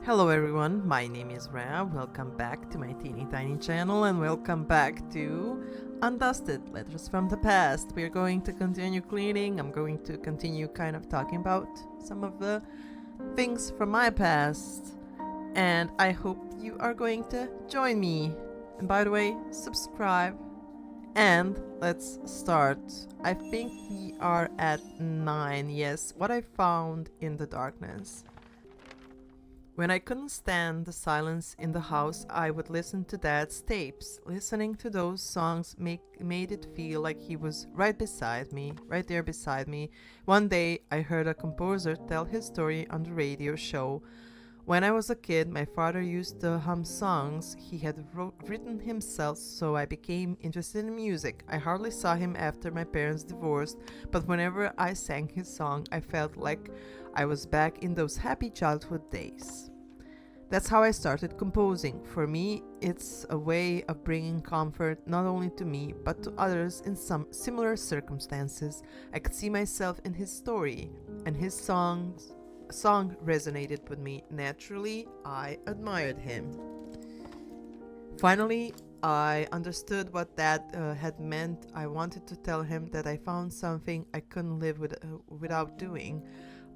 Hello everyone, my name is Rhea. Welcome back to my teeny tiny channel and welcome back to Undusted, Letters from the Past. We're going to continue cleaning. I'm going to continue kind of talking about some of the things from my past. And I hope you are going to join me. And by the way, subscribe. And let's start. I think we are at 9. Yes, what I found in the darkness. When I couldn't stand the silence in the house, I would listen to Dad's tapes. Listening to those songs made it feel like he was right beside me, right there beside me. One day, I heard a composer tell his story on the radio show. When I was a kid, my father used to hum songs he had written himself, so I became interested in music. I hardly saw him after my parents divorced, but whenever I sang his song, I felt like I was back in those happy childhood days. That's how I started composing. For me, it's a way of bringing comfort not only to me, but to others in some similar circumstances. I could see myself in his story, and his song resonated with me. Naturally, I admired him. Finally, I understood what that had meant. I wanted to tell him that I found something I couldn't live without doing.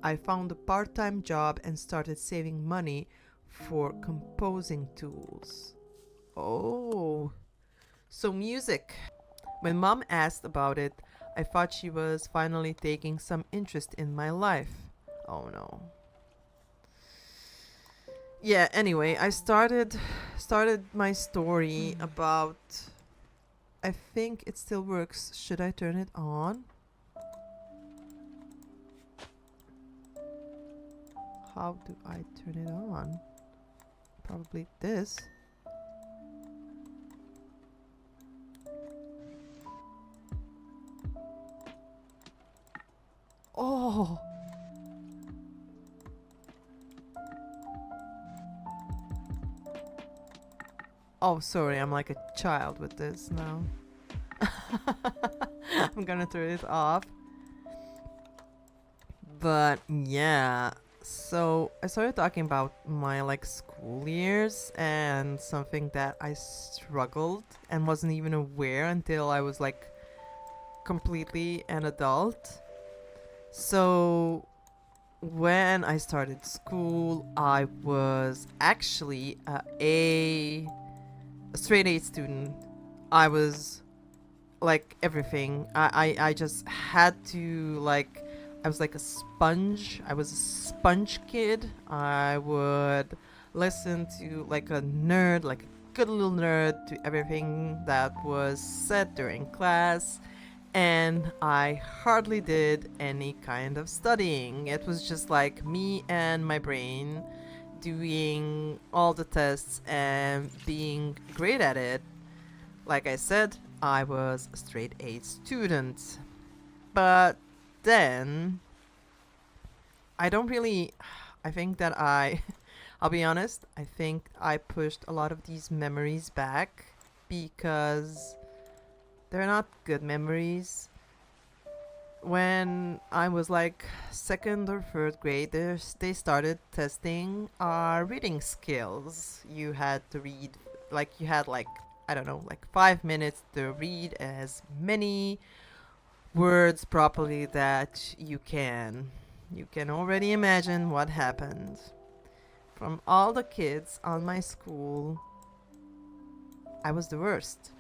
I found a part-time job and started saving money for composing tools. Oh, so music. When Mom asked about it, I thought she was finally taking some interest in my life. Oh no. Yeah, anyway, I started my story about, I think it still works. Should I turn it on? How do I turn it on? Probably this. Oh! Oh, sorry, I'm like a child with this now. I'm gonna turn it off. But yeah, so I started talking about my school years and something that I struggled and wasn't even aware until I was completely an adult. So when I started school, I was actually a straight A student. I was everything. I just had to I was like a sponge. I was a sponge kid. I would listen to like a nerd, like a good little nerd, to everything that was said during class. And I hardly did any kind of studying. It was just like me and my brain doing all the tests and being great at it. Like I said, I was a straight A student. But then I don't really I think that I'll be honest, I think I pushed a lot of these memories back because they're not good memories. When I was like second or third grade, they started testing our reading skills. You had to read, you had I don't know, 5 minutes to read as many words properly that you can. You can already imagine what happened. From all the kids on my school, I was the worst.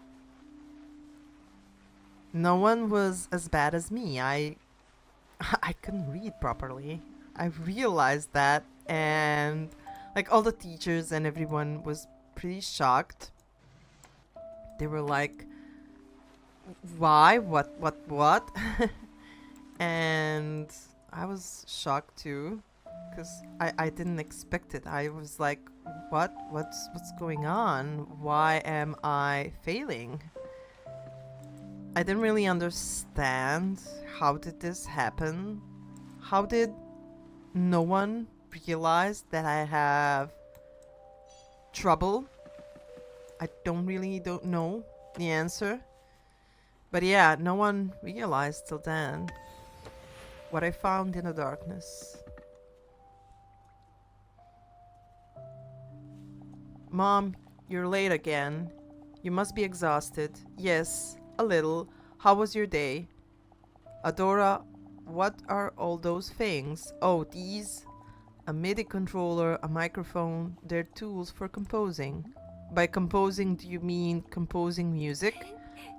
No one was as bad as me. I couldn't read properly. I realized that, and all the teachers and everyone was pretty shocked. They were like, why? What? And I was shocked too, because I didn't expect it. I was like, what's going on? Why am I failing? I didn't really understand how did this happen. How did no one realize that I have trouble? I don't know the answer. But yeah, no one realized till then what I found in the darkness. Mom, you're late again. You must be exhausted. Yes, a little. How was your day? Adora, what are all those things? Oh, these? A MIDI controller, a microphone, they're tools for composing. By composing, do you mean composing music?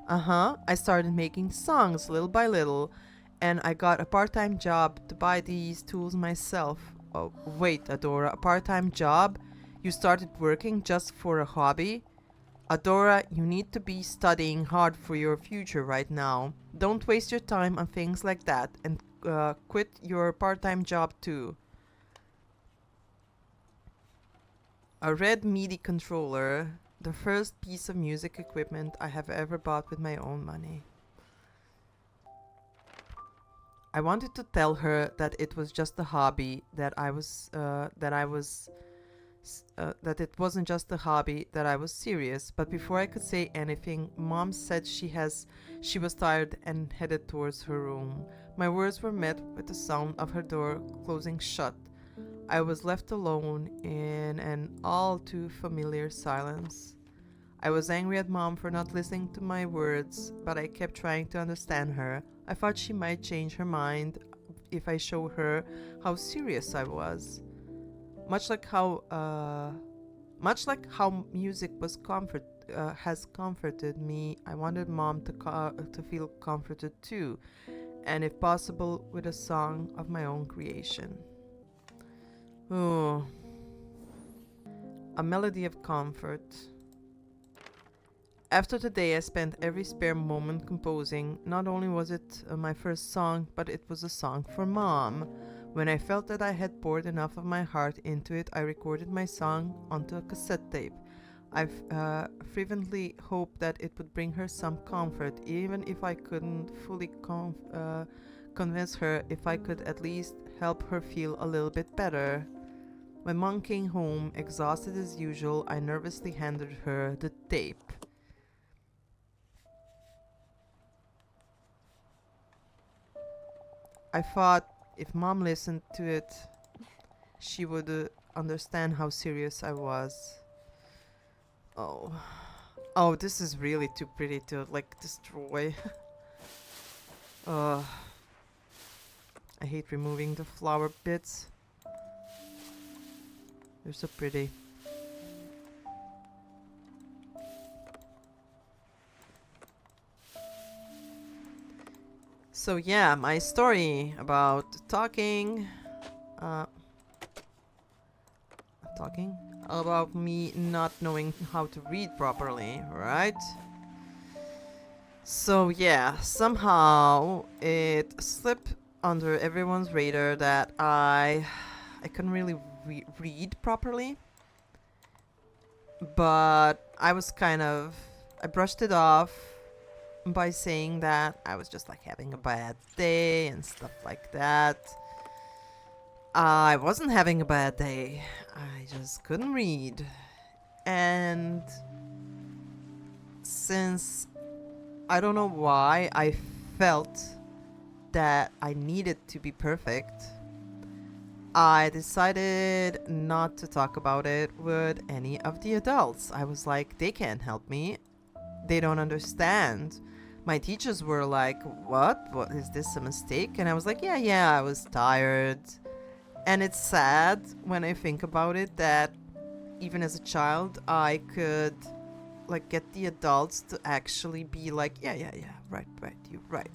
Uh-huh. I started making songs little by little, and I got a part-time job to buy these tools myself. Oh, wait, Adora, a part-time job? You started working just for a hobby? Adora, you need to be studying hard for your future right now. Don't waste your time on things like that, and quit your part-time job too. A red MIDI controller, the first piece of music equipment I have ever bought with my own money. I wanted to tell her that it was just a hobby, that it wasn't just a hobby, that I was serious. But before I could say anything, Mom said she was tired and headed towards her room. My words were met with the sound of her door closing shut. I was left alone in an all too familiar silence. I was angry at Mom for not listening to my words, but I kept trying to understand her. I thought she might change her mind if I showed her how serious I was. Much like how music has comforted me, I wanted Mom to feel comforted too, and if possible, with a song of my own creation. Oh, a melody of comfort. After the day I spent every spare moment composing, not only was it my first song, but it was a song for Mom. When I felt that I had poured enough of my heart into it, I recorded my song onto a cassette tape. I've fervently hoped that it would bring her some comfort, even if I couldn't fully convince her, if I could at least help her feel a little bit better. When Mom came home, exhausted as usual, I nervously handed her the tape. I thought if Mom listened to it, she would understand how serious I was. Oh. Oh, this is really too pretty to, like, destroy. I hate removing the flower bits. They're so pretty. So yeah, my story about talking about me not knowing how to read properly, right? So yeah, somehow it slipped under everyone's radar that I couldn't really read properly. But I brushed it off by saying that I was just like having a bad day and stuff like that. I wasn't having a bad day. I just couldn't read. And since I don't know why I felt that I needed to be perfect, I decided not to talk about it with any of the adults. I was like, they can't help me. They don't understand. My teachers were like, what? What, is this a mistake? And I was like, yeah, I was tired. And it's sad when I think about it that even as a child, I could like get the adults to actually be like, yeah, right, you're right.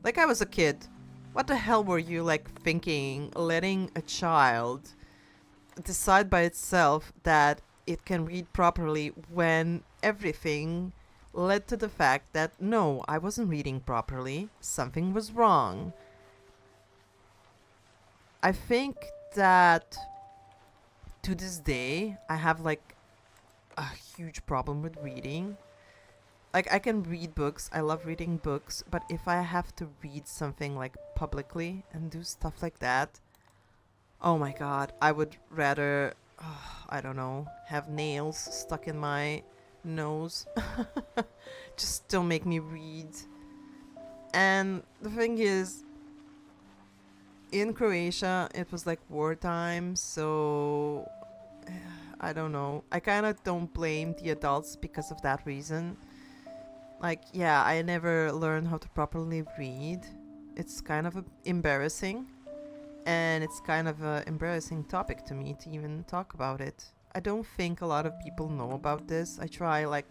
Like I was a kid. What the hell were you like thinking, letting a child decide by itself that it can read properly when everything led to the fact that no, I wasn't reading properly. Something was wrong. I think that to this day, I have like a huge problem with reading. Like I can read books, I love reading books, but if I have to read something like publicly and do stuff like that, oh my god, I would rather, I don't know, have nails stuck in my nose. Just don't make me read. And the thing is, in Croatia, it was like wartime, so I don't know. I kind of don't blame the adults because of that reason. Like, yeah, I never learned how to properly read. It's kind of embarrassing. And it's kind of an embarrassing topic to me to even talk about it. I don't think a lot of people know about this. I try, like,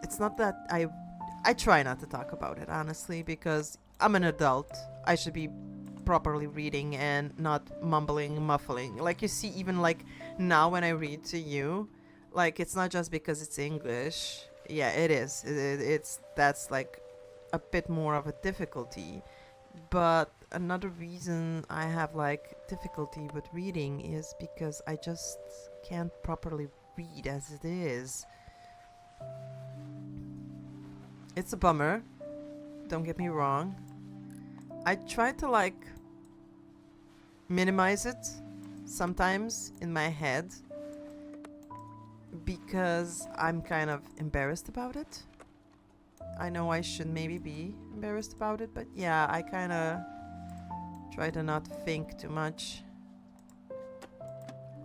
it's not that I try not to talk about it, honestly, because I'm an adult. I should be properly reading and not mumbling, muffling. Like, you see, even like now when I read to you, like, it's not just because it's English. Yeah, it is. It's that's like a bit more of a difficulty. But another reason I have like difficulty with reading is because I just can't properly read as it is. It's a bummer, don't get me wrong. I try to like minimize it sometimes in my head because I'm kind of embarrassed about it. I know I should maybe be embarrassed about it, but yeah, I kind of try to not think too much.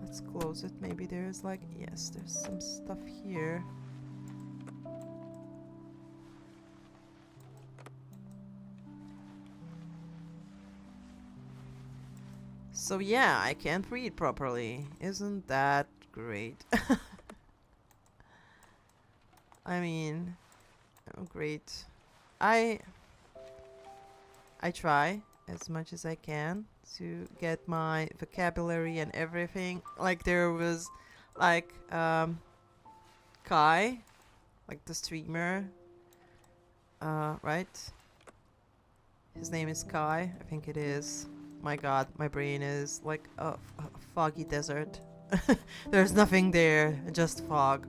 Let's close it. Maybe there's like, yes, there's some stuff here. So yeah, I can't read properly. Isn't that great? I mean, oh, great. I I try as much as I can to get my vocabulary and everything. Like there was like Kai, like the streamer, right? His name is Kai, I think it is. My god, my brain is like a foggy desert. There's nothing there, just fog.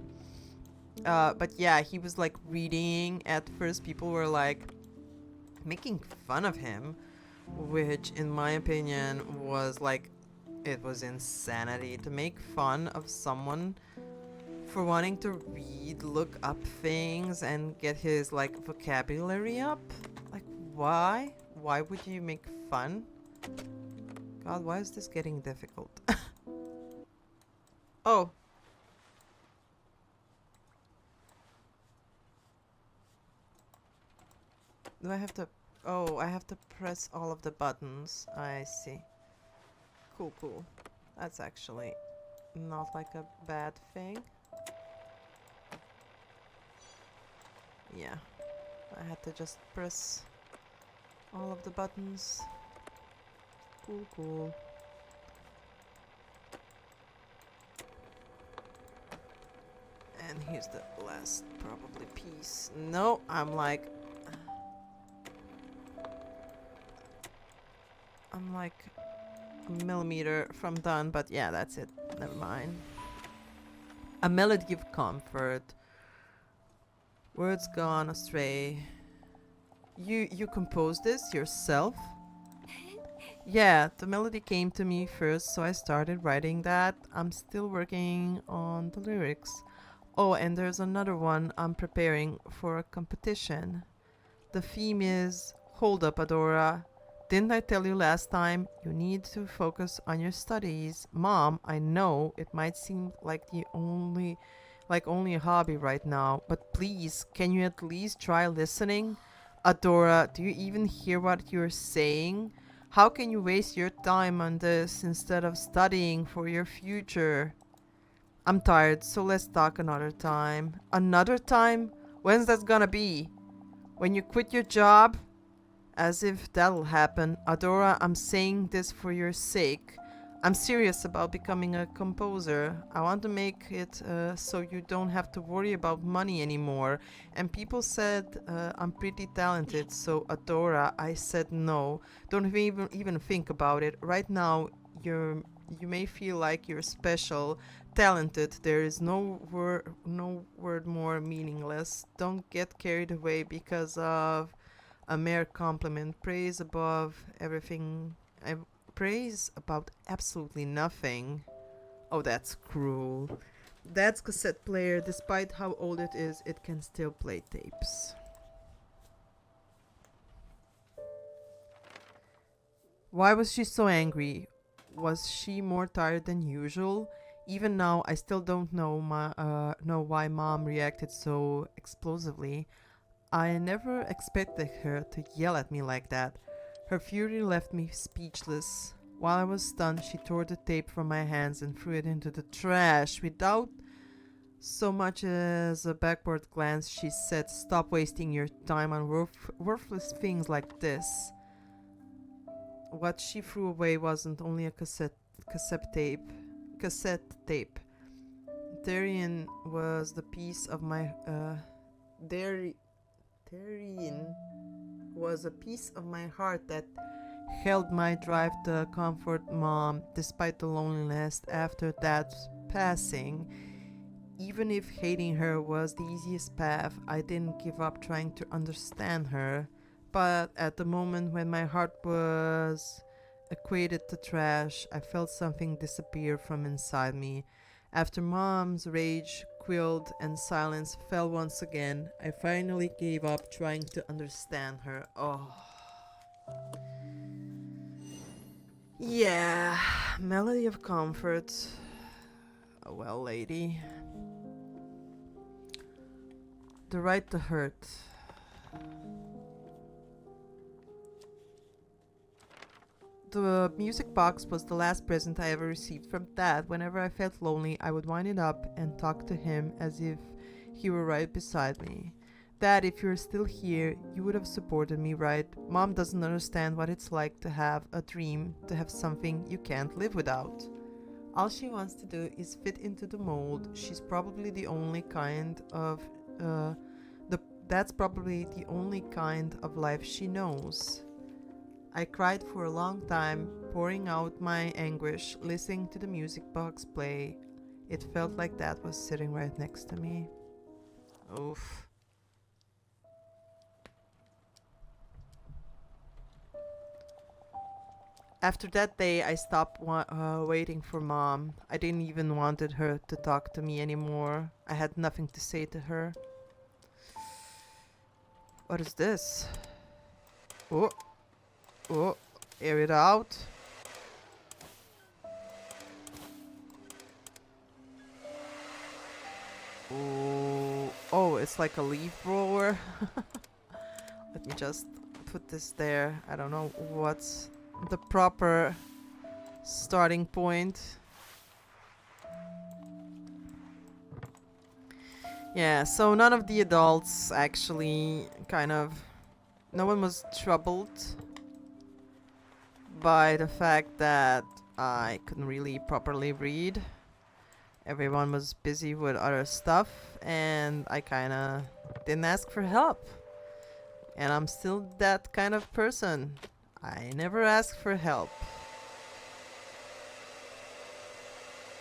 But yeah, he was like reading. At first, people were like making fun of him, which, in my opinion, was like it was insanity to make fun of someone for wanting to read, look up things, and get his like vocabulary up. Like, why? Why would you make fun? God, why is this getting difficult? Oh. Do I have to... Oh, I have to press all of the buttons. I see. Cool, cool. That's actually not like a bad thing. Yeah. I had to just press all of the buttons. Cool, cool. And here's the last probably piece. No, I'm like a millimeter from done, but yeah, that's it. Never mind. A melody give comfort. Words gone astray. You composed this yourself? Yeah, the melody came to me first, so I started writing that. I'm still working on the lyrics. Oh, and there's another one I'm preparing for a competition. The theme is Hold up, Adora. Didn't I tell you last time? You need to focus on your studies. Mom, I know it might seem like only a hobby right now, but please, can you at least try listening? Adora, do you even hear what you're saying? How can you waste your time on this instead of studying for your future? I'm tired, so let's talk another time. Another time? When's that gonna be? When you quit your job? As if that'll happen. Adora, I'm saying this for your sake. I'm serious about becoming a composer. I want to make it so you don't have to worry about money anymore. And people said I'm pretty talented, so Adora, I said no. Don't even think about it. Right now, you may feel like you're special, talented. There is no word more meaningless. Don't get carried away because of a mere compliment. Praise above everything. Praise about absolutely nothing. Oh, that's cruel. That's cassette player. Despite how old it is, it can still play tapes. Why was she so angry? Was she more tired than usual? Even now, I still don't know why mom reacted so explosively. I never expected her to yell at me like that. Her fury left me speechless. While I was stunned, she tore the tape from my hands and threw it into the trash. Without so much as a backward glance, she said, "Stop wasting your time on worthless things like this." What she threw away wasn't only a cassette tape. Darian was the piece of my Darian was a piece of my heart that held my drive to comfort mom despite the loneliness after Dad's passing. Even if hating her was the easiest path, I didn't give up trying to understand her. But at the moment when my heart was equated to trash, I felt something disappear from inside me. After mom's rage quilled and silence fell once again, I finally gave up trying to understand her. Oh. Yeah, melody of comfort. Oh well, lady. The right to hurt. The music box was the last present I ever received from Dad. Whenever I felt lonely, I would wind it up and talk to him as if he were right beside me. Dad, if you're still here, you would have supported me, right? Mom doesn't understand what it's like to have a dream, to have something you can't live without. All she wants to do is fit into the mold. She's probably the only kind of that's probably the only kind of life she knows. I cried for a long time, pouring out my anguish, listening to the music box play. It felt like Dad was sitting right next to me. Oof. After that day, I stopped waiting for Mom. I didn't even wanted her to talk to me anymore. I had nothing to say to her. What is this? Oh, oh, air it out. Oh, oh, it's like a leaf blower. Let me just put this there. I don't know what's the proper starting point. Yeah, so none of the adults actually no one was troubled by the fact that I couldn't really properly read. Everyone was busy with other stuff, and I kinda didn't ask for help. And I'm still that kind of person. I never ask for help.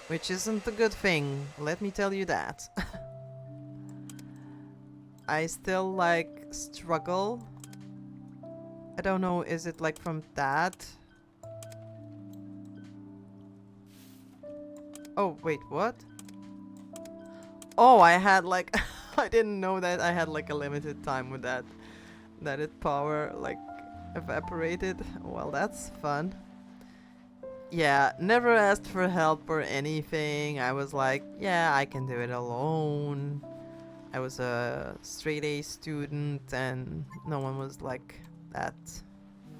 Which isn't a good thing, let me tell you that. I still struggle. I don't know, is it from that? Oh, wait, what? Oh, I had I didn't know that I had a limited time with that. That it power evaporated. Well, that's fun. Yeah, never asked for help or anything. I was like, yeah, I can do it alone. I was a straight A student and no one was that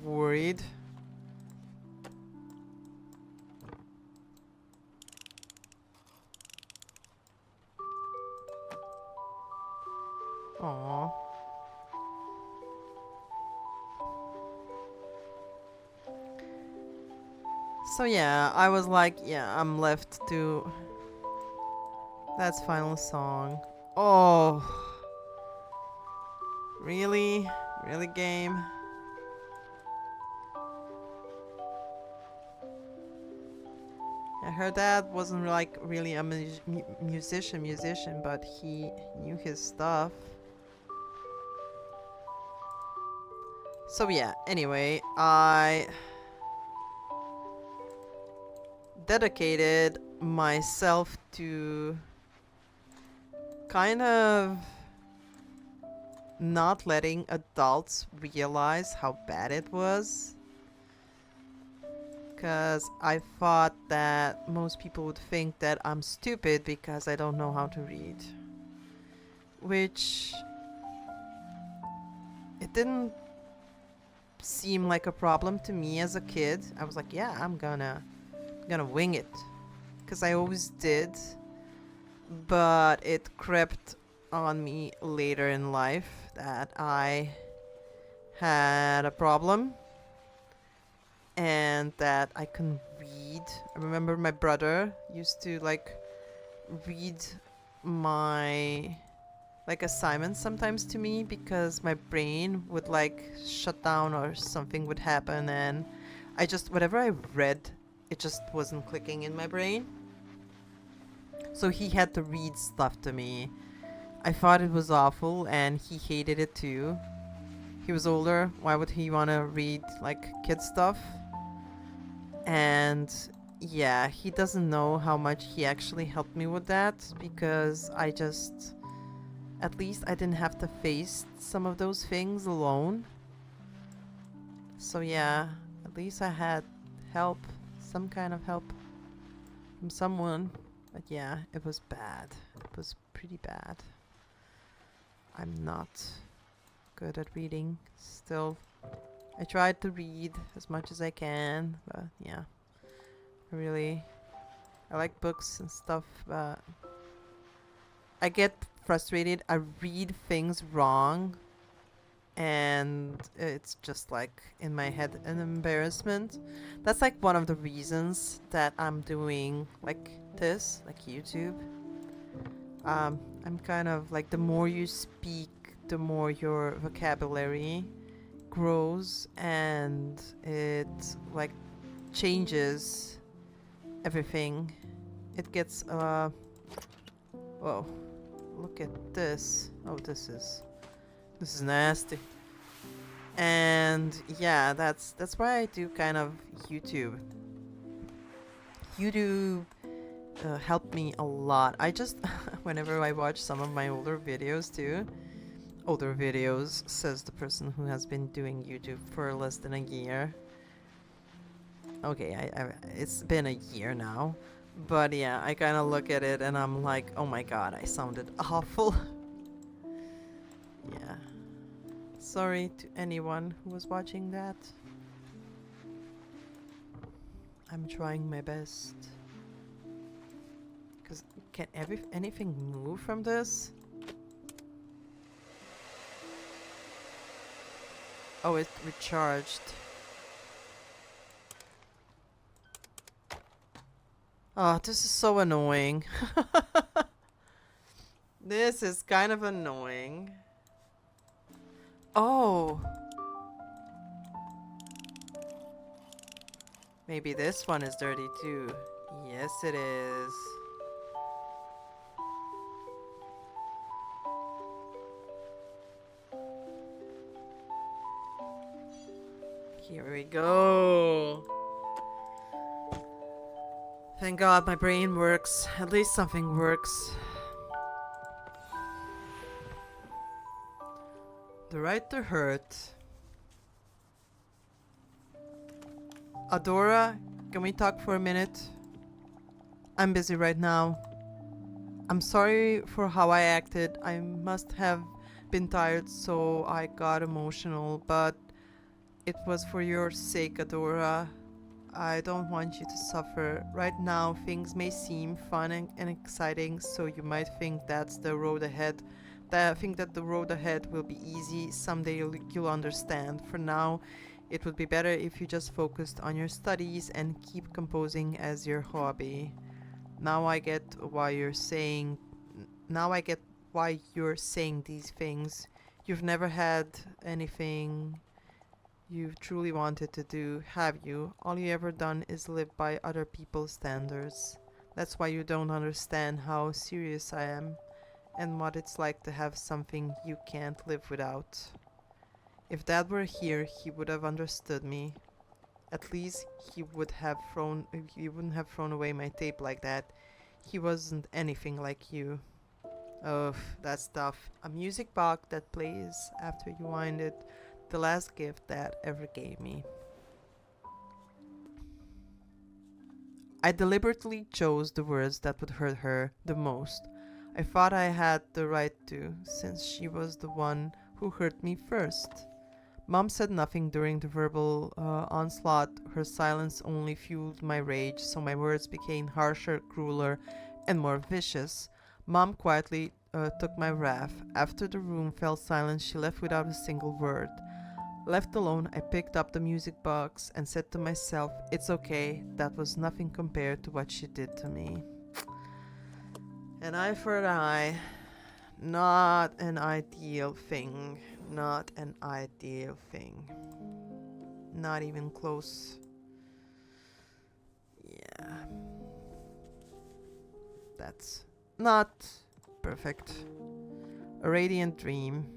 worried. Aww. So yeah, I was like, yeah, I'm left to... That's final song. Oh. Really? Really, game? Yeah, her dad wasn't really a musician, but he knew his stuff. So yeah, anyway, I dedicated myself to kind of not letting adults realize how bad it was. because I thought that most people would think that I'm stupid because I don't know how to read. Which it didn't seem like a problem to me as a kid. I was like, yeah, I'm gonna wing it, because I always did. But it crept on me later in life that I had a problem and that I can read. I remember my brother used to like read my like assignments sometimes to me because my brain would like shut down or something would happen, and I just whatever I read, it just wasn't clicking in my brain. So he had to read stuff to me. I thought it was awful and he hated it too. He was older. Why would he want to read like kid stuff? And yeah, he doesn't know how much he actually helped me with that, because at least I didn't have to face some of those things alone. So yeah, at least I had help, some kind of help from someone. But yeah, it was bad. It was pretty bad. I'm not good at reading still. I tried to read as much as I can, but yeah. I like books and stuff, but I get frustrated. I read things wrong, and it's just like in my head an embarrassment. That's like one of the reasons that I'm doing like this, like YouTube. I'm kind of like, the more you speak, the more your vocabulary grows, and it like changes everything. It gets whoa, look at this. Oh, this is nasty. And yeah, that's why I do kind of YouTube. YouTube helped me a lot. I just whenever I watch some of my older videos too, older videos, says the person who has been doing YouTube for less than a year. Okay, it's been a year now, but yeah, I kind of look at it and I'm like, oh my god, I sounded awful. Yeah. Sorry to anyone who was watching that. I'm trying my best. Cause can anything move from this? Oh, it recharged. Oh, this is so annoying. This is kind of annoying. Oh. Maybe this one is dirty too. Yes, it is. Here we go. Thank God my brain works. At least something works. The right to hurt. Adora, can we talk for a minute? I'm busy right now. I'm sorry for how I acted. I must have been tired, so I got emotional, but it was for your sake, Adora. I don't want you to suffer. Right now, things may seem fun and exciting, so you might think that's the road ahead. Think that the road ahead will be easy. Someday you'll understand. For now, it would be better if you just focused on your studies and keep composing as your hobby. Now I get why you're saying these things. You've never had anything you've truly wanted to do, have you? All you ever done is live by other people's standards. That's why you don't understand how serious I am, and what it's like to have something you can't live without. If Dad were here, he would have understood me. At least he wouldn't have thrown away my tape like that. He wasn't anything like you. Oh, that's tough. A music box that plays after you wind it. The last gift Dad ever gave me. I deliberately chose the words that would hurt her the most. I thought I had the right to, since she was the one who hurt me first. Mom said nothing during the verbal onslaught. Her silence only fueled my rage, so my words became harsher, crueler, and more vicious. Mom quietly took my wrath. After the room fell silent, she left without a single word. Left alone, I picked up the music box and said to myself, "It's okay, that was nothing compared to what she did to me." An eye for an eye. Not an ideal thing. Not an ideal thing. Not even close. Yeah. That's not perfect. A radiant dream.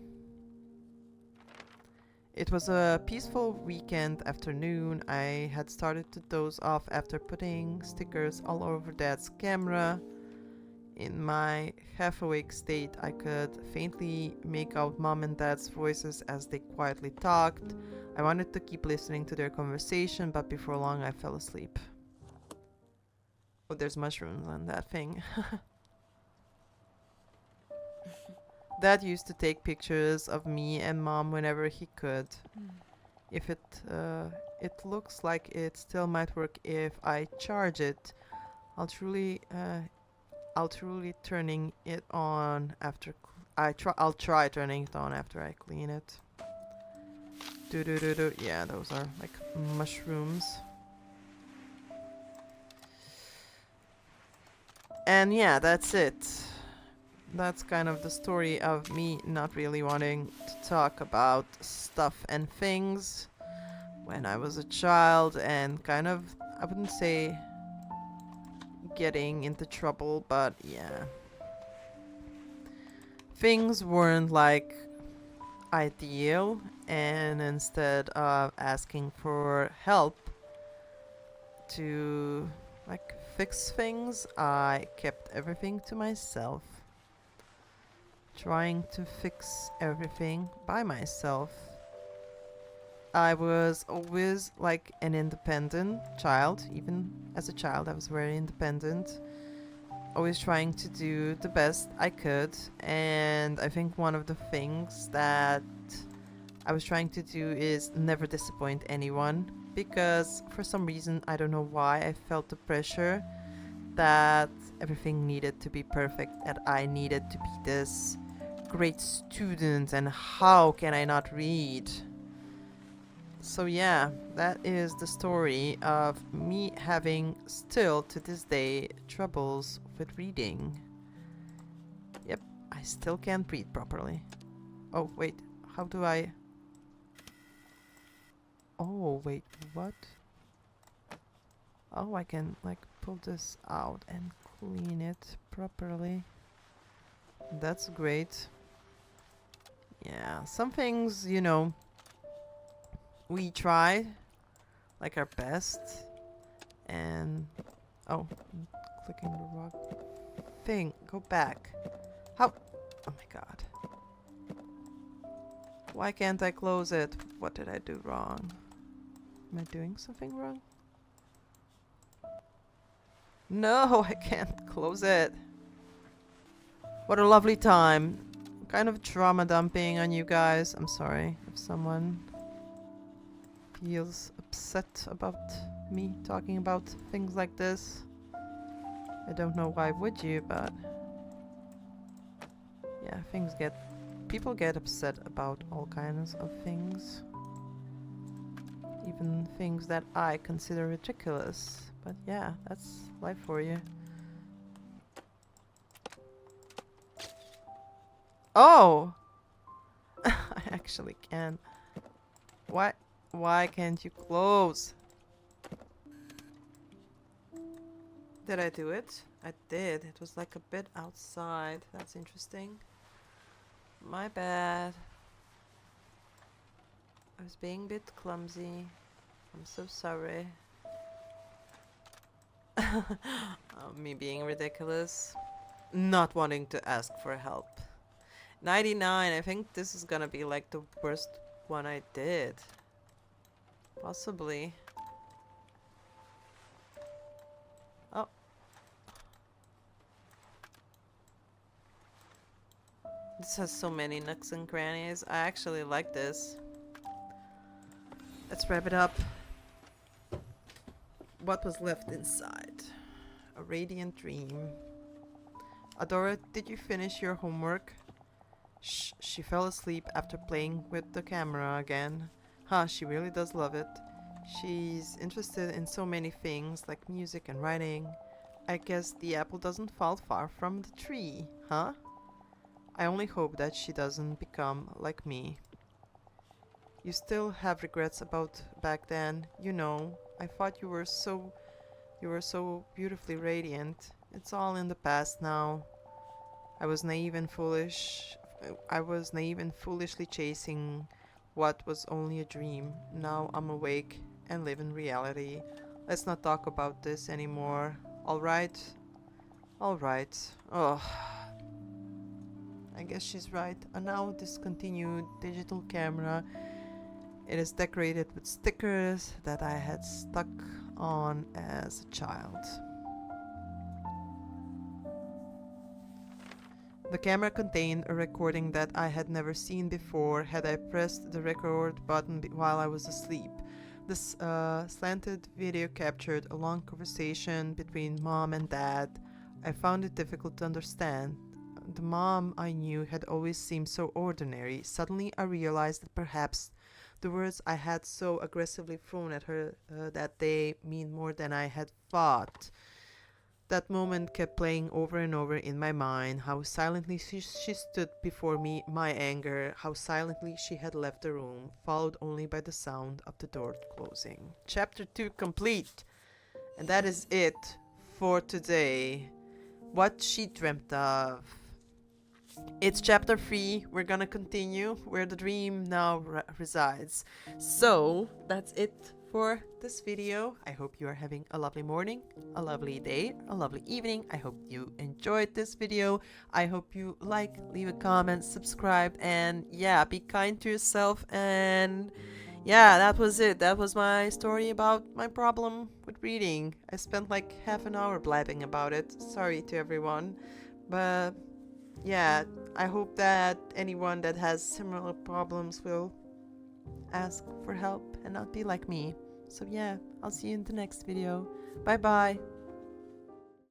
It was a peaceful weekend afternoon. I had started to doze off after putting stickers all over Dad's camera. In my half-awake state, I could faintly make out Mom and Dad's voices as they quietly talked. I wanted to keep listening to their conversation, but before long I fell asleep. Oh, there's mushrooms on that thing. Dad used to take pictures of me and Mom whenever he could. If it looks like it still might work if I charge it, I'll truly turning it on after I'll try turning it on after I clean it. Yeah, those are like mushrooms. And yeah, that's it. That's kind of the story of me not really wanting to talk about stuff and things when I was a child, and kind of, I wouldn't say getting into trouble, but yeah. Things weren't like ideal, and instead of asking for help to like fix things, I kept everything to myself. Trying to fix everything by myself. I was always like an independent child. Even as a child, I was very independent. Always trying to do the best I could. And I think one of the things that I was trying to do is never disappoint anyone. Because for some reason, I don't know why, I felt the pressure that everything needed to be perfect. That I needed to be this great student, and how can I not read? So yeah, that is the story of me having still to this day troubles with reading. Yep, I still can't read properly. Oh wait, how do I... Oh wait, what? Oh, I can like pull this out and clean it properly. That's great. Yeah, some things, you know, we try like our best, and oh, I'm clicking the wrong thing. Go back. How? Oh my god. Why can't I close it? What did I do wrong? Am I doing something wrong? No, I can't close it. What a lovely time. Kind of trauma dumping on you guys. I'm sorry if someone feels upset about me talking about things like this. I don't know why would you, but yeah, people get upset about all kinds of things. Even things that I consider ridiculous. But yeah, that's life for you. Oh! I actually can. Why can't you close? Did I do it? I did. It was like a bit outside. That's interesting. My bad. I was being a bit clumsy. I'm so sorry. Me being ridiculous. Not wanting to ask for help. 99, I think this is gonna be like the worst one I did. Possibly. This has so many nooks and crannies. I actually like this. Let's wrap it up. What was left inside? A radiant dream. Adora, did you finish your homework? Shh, she fell asleep after playing with the camera again. Huh, she really does love it. She's interested in so many things like music and writing. I guess the apple doesn't fall far from the tree, huh? I only hope that she doesn't become like me. You still have regrets about back then, you know. I thought you were so beautifully radiant. It's all in the past now. I was naive and foolish. I was naive and foolishly chasing what was only a dream. Now I'm awake and live in reality. Let's not talk about this anymore. Alright? Alright. Oh, I guess she's right. A now discontinued digital camera. It is decorated with stickers that I had stuck on as a child. The camera contained a recording that I had never seen before had I pressed the record button while I was asleep. This slanted video captured a long conversation between mom and dad. I found it difficult to understand. The mom I knew had always seemed so ordinary. Suddenly I realized that perhaps the words I had so aggressively thrown at her that day mean more than I had thought. That moment kept playing over and over in my mind, how silently she stood before me, my anger, how silently she had left the room, followed only by the sound of the door closing. Chapter 2 complete. And that is it for today. What she dreamt of. It's chapter 3. We're gonna continue where the dream now resides. So, that's it for this video. I hope you are having a lovely morning, a lovely day, a lovely evening. I hope you enjoyed this video. I hope you leave a comment, subscribe, and yeah, be kind to yourself. And yeah, that was it. That was my story about my problem with reading. I spent like half an hour blabbing about it. Sorry to everyone. But yeah, I hope that anyone that has similar problems will ask for help and not be like me. So yeah, I'll see you in the next video. Bye bye.